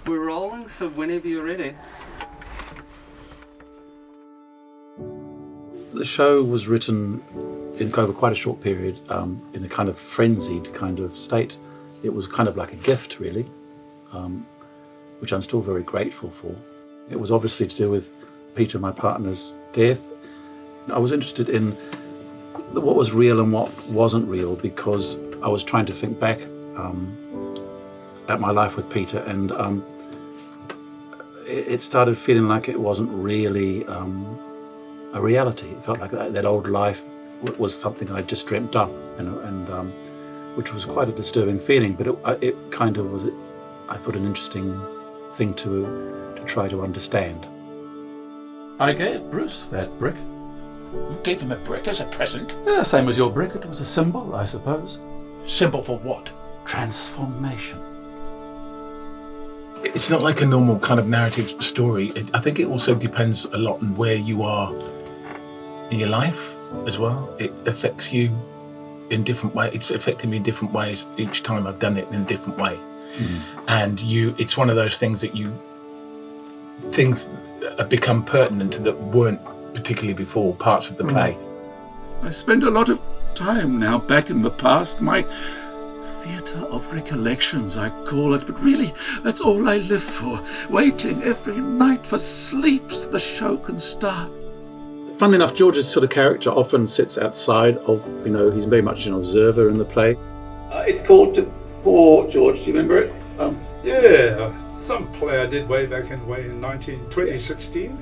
We're rolling, so whenever you're ready. The show was written in over quite a short period, in a kind of frenzied kind of state. It was kind of like a gift, really, which I'm still very grateful for. It was obviously to do with Peter, my partner's death. I was interested in what was real and what wasn't real because I was trying to think back at my life with Peter, and it started feeling like it wasn't really a reality. It felt like that old life was something I just dreamt up, and which was quite a disturbing feeling, but it kind of was, I thought, an interesting thing to try to understand. I gave Bruce that brick. You gave him a brick as a present? Yeah, same as your brick. It was a symbol, I suppose. Symbol for what? Transformation. It's not like a normal kind of narrative story. I think it also depends a lot on where you are in your life as well. It affects you in different ways. It's affected me in different ways each time I've done it in a different way. Mm-hmm. And it's one of those things that things become pertinent that weren't particularly before parts of the play. I spend a lot of time now back in the past. My theatre of recollections, I call it, but really, that's all I live for, waiting every night for sleep so the show can start. Funnily enough, George's sort of character often sits outside of, he's very much an observer in the play. It's called To Poor George, do you remember it? Yeah, some play I did way back in 2016.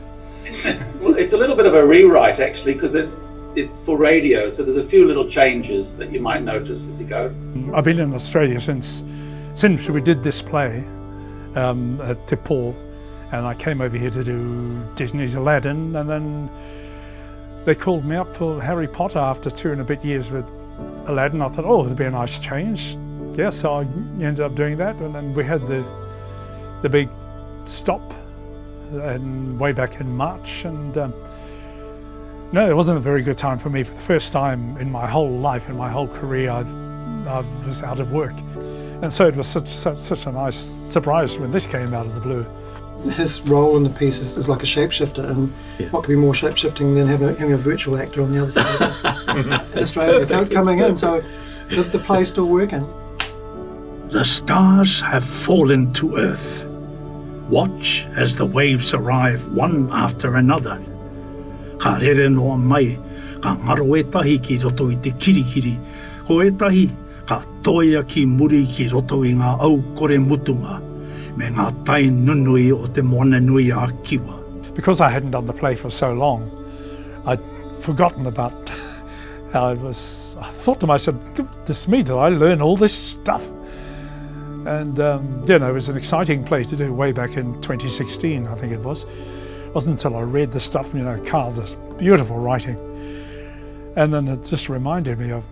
Well, it's a little bit of a rewrite, actually, because it's for radio, so there's a few little changes that you might notice as you go. I've been in Australia since we did this play at Te Pō, and I came over here to do Disney's Aladdin, and then they called me up for Harry Potter after 2 and a bit years with Aladdin. I thought, oh, it'd be a nice change. Yeah, so I ended up doing that, and then we had the big stop and way back in March, and no, it wasn't a very good time for me. For the first time in my whole life, in my whole career, I was out of work, and so it was such a nice surprise when this came out of the blue. His role in the piece is like a shapeshifter, and what could be more shapeshifting than having a virtual actor on the other side in Australia coming in, so the play's still working. The stars have fallen to earth. Watch as the waves arrive one after another. Ka rere noa mai, ka ngaro e tahi ki roto I te kirikiri, ko e tahi ka toia ki muri ki roto I ngā au kore mutunga, me ngā tai nunui o te moana nui a kiwa. Because I hadn't done the play for so long, I'd forgotten about how I thought to myself, goodness me, did I learn all this stuff? And it was an exciting play to do way back in 2016, I think it was. It wasn't until I read the stuff, Carl, this beautiful writing. And then it just reminded me of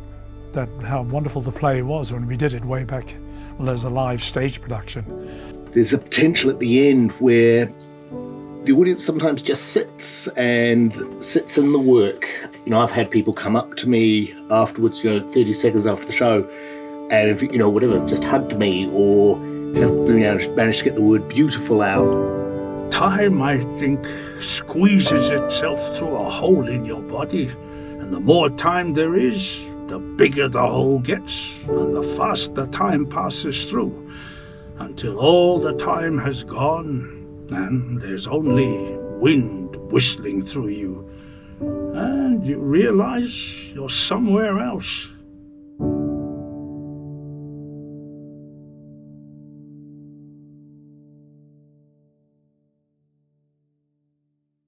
how wonderful the play was when we did it way back when it was a live stage production. There's a potential at the end where the audience sometimes just sits in the work. I've had people come up to me afterwards, 30 seconds after the show, and if whatever, just hugged me or have managed to get the word beautiful out. Time, I think, squeezes itself through a hole in your body, and the more time there is, the bigger the hole gets, and the faster time passes through, until all the time has gone, and there's only wind whistling through you, and you realize you're somewhere else.